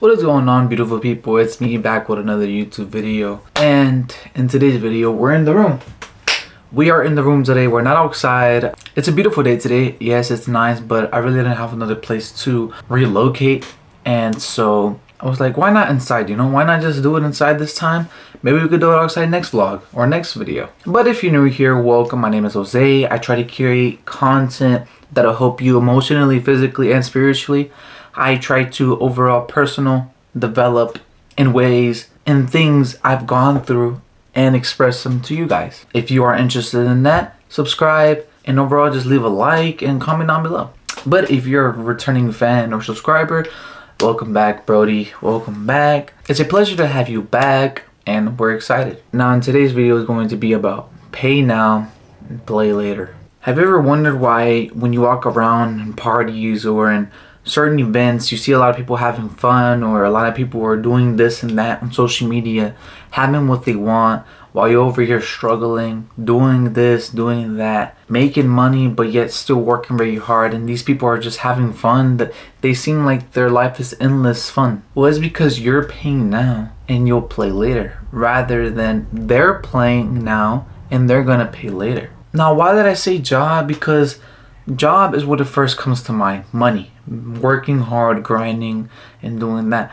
What is going on, beautiful people? It's me back with another YouTube video, and in today's video we're in the room. We are in the room today. We're not outside. It's a beautiful day today. Yes, it's nice, but I really didn't have another place to relocate, and so I was like, why not inside? Why not just do it inside this time? Maybe we could do it outside next vlog or next video. But if you're new here, welcome. My name is Jose. I try to create content that'll help you emotionally, physically, and spiritually. I try to overall personal develop in ways and things I've gone through and express them to you guys. If you are interested in that, subscribe, and overall just leave a like and comment down below. But if you're a returning fan or subscriber, welcome back, Brody. Welcome back. It's a pleasure to have you back, and we're excited. Now, in today's video is going to be about pay now and play later. Have you ever wondered why when you walk around in parties or in certain events, you see a lot of people having fun, or a lot of people are doing this and that on social media, having what they want, while you're over here struggling, doing this, doing that, making money, but yet still working very hard, and these people are just having fun? That they seem like their life is endless fun. Well, it's because you're paying now and you'll play later, rather than they're playing now and they're gonna pay later. Now, why did I say job? Because job is what it first comes to mind. Money, working hard, grinding, and doing that.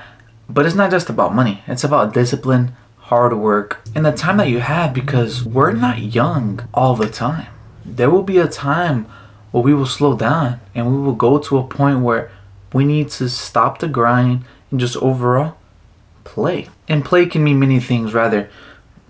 But it's not just about money. It's about discipline, hard work, and the time that you have, because we're not young all the time. There will be a time where we will slow down and we will go to a point where we need to stop the grind and just overall play. And play can mean many things, rather.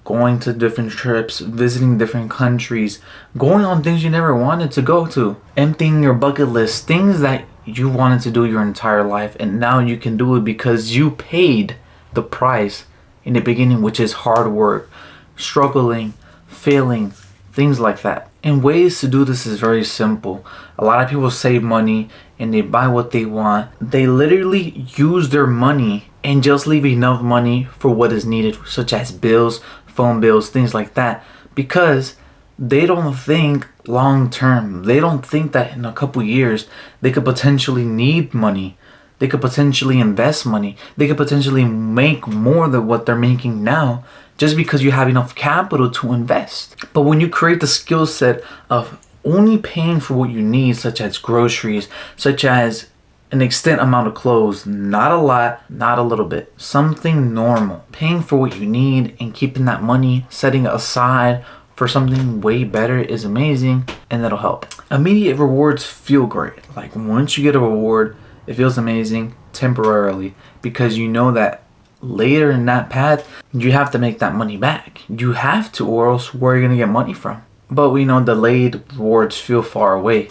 Going to different trips, visiting different countries, going on things you never wanted to go to, emptying your bucket list, things that you wanted to do your entire life, and now you can do it because you paid the price in the beginning, which is hard work, struggling, failing, things like that. And ways to do this is very simple. A lot of people save money and they buy what they want. They literally use their money and just leave enough money for what is needed, such as bills, phone bills, things like that, because they don't think long term. They don't think that in a couple years they could potentially need money. They could potentially invest money. They could potentially make more than what they're making now, just because you have enough capital to invest. But when you create the skill set of only paying for what you need, such as groceries, such as an extent amount of clothes, not a lot, not a little bit, something normal, paying for what you need and keeping that money, setting it aside for something way better is amazing, and that'll help. Immediate rewards feel great. Like once you get a reward, it feels amazing temporarily, because you know that later in that path you have to make that money back. You have to, or else where are you gonna get money from? But we know delayed rewards feel far away.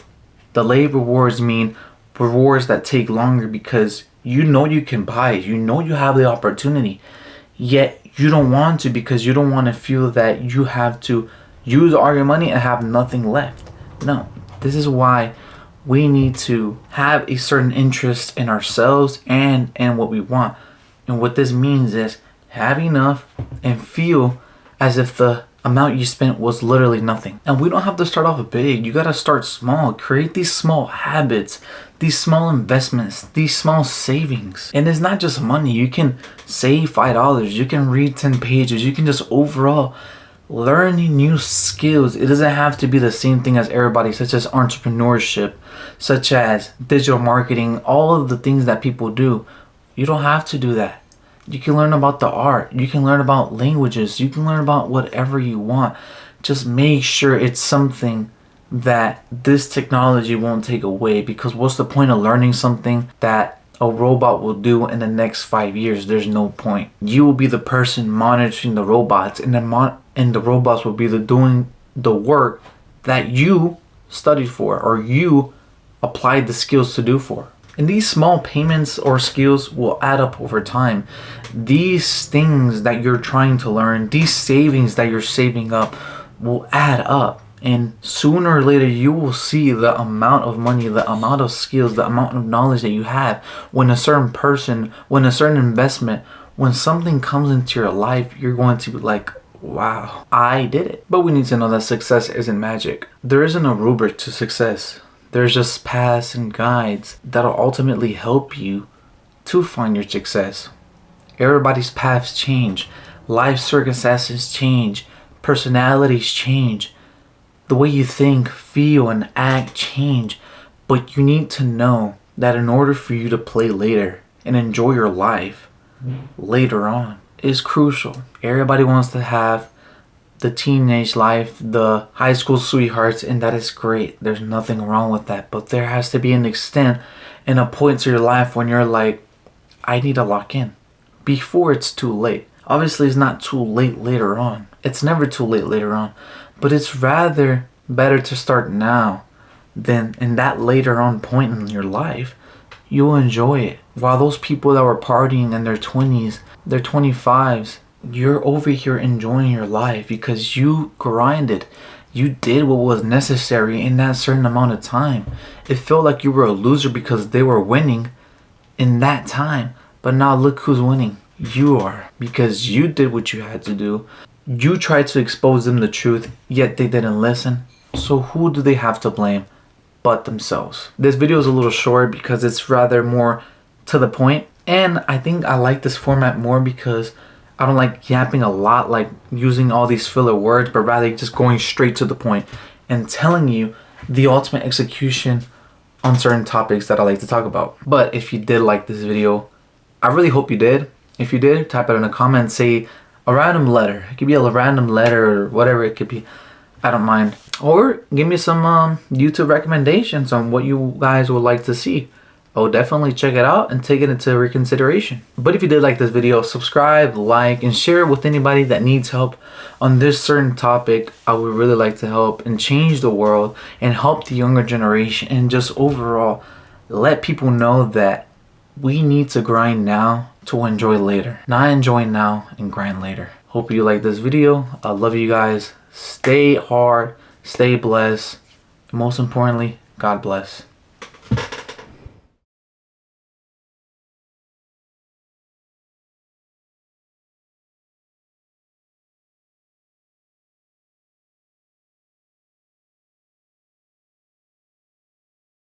Delayed rewards mean rewards that take longer, because you know you can buy it, you know you have the opportunity, yet you don't want to, because you don't want to feel that you have to use all your money and have nothing left. No, this is why we need to have a certain interest in ourselves and in what we want. And what this means is have enough and feel as if the amount you spent was literally nothing. And we don't have to start off big. You gotta start small. Create these small habits, these small investments, these small savings. And it's not just money. You can save $5. You can read 10 pages. You can just overall learn new skills. It doesn't have to be the same thing as everybody, such as entrepreneurship, such as digital marketing, all of the things that people do. You don't have to do that. You can learn about the art. You can learn about languages. You can learn about whatever you want. Just make sure it's something that this technology won't take away, because what's the point of learning something that a robot will do in the next 5 years? There's no point. You will be the person monitoring the robots, and the robots will be doing the work that you studied for, or you applied the skills to do for. And these small payments or skills will add up over time. These things that you're trying to learn, these savings that you're saving up, will add up. And sooner or later, you will see the amount of money, the amount of skills, the amount of knowledge that you have. When a certain person, when a certain investment, when something comes into your life, you're going to be like, wow, I did it. But we need to know that success isn't magic. There isn't a rubric to success. There's just paths and guides that'll ultimately help you to find your success. Everybody's paths change. Life circumstances change. Personalities change. The way you think, feel, and act change. But you need to know that in order for you to play later and enjoy your life later on is crucial. Everybody wants to have the teenage life, the high school sweethearts, and that is great. There's nothing wrong with that. But there has to be an extent and a point to your life when you're like, I need to lock in before it's too late. Obviously, it's not too late later on. It's never too late later on. But it's rather better to start now than in that later on point in your life. You'll enjoy it. While those people that were partying in their 20s, their 25s, you're over here enjoying your life because you grinded. You did what was necessary in that certain amount of time. It felt like you were a loser because they were winning in that time. But now look who's winning. You are. Because you did what you had to do. You tried to expose them the truth, yet they didn't listen. So who do they have to blame but themselves? This video is a little short because it's rather more to the point. And I think I like this format more because I don't like yapping a lot, like using all these filler words, but rather just going straight to the point and telling you the ultimate execution on certain topics that I like to talk about. But if you did like this video, I really hope you did. If you did, type it in the comments, say a random letter. It could be a random letter or whatever it could be. I don't mind. Or give me some YouTube recommendations on what you guys would like to see. I'll definitely check it out and take it into reconsideration. But if you did like this video, subscribe, like, and share it with anybody that needs help on this certain topic. I would really like to help and change the world and help the younger generation and just overall let people know that we need to grind now to enjoy later. Not enjoy now and grind later. Hope you like this video. I love you guys. Stay hard, stay blessed, and most importantly, God bless.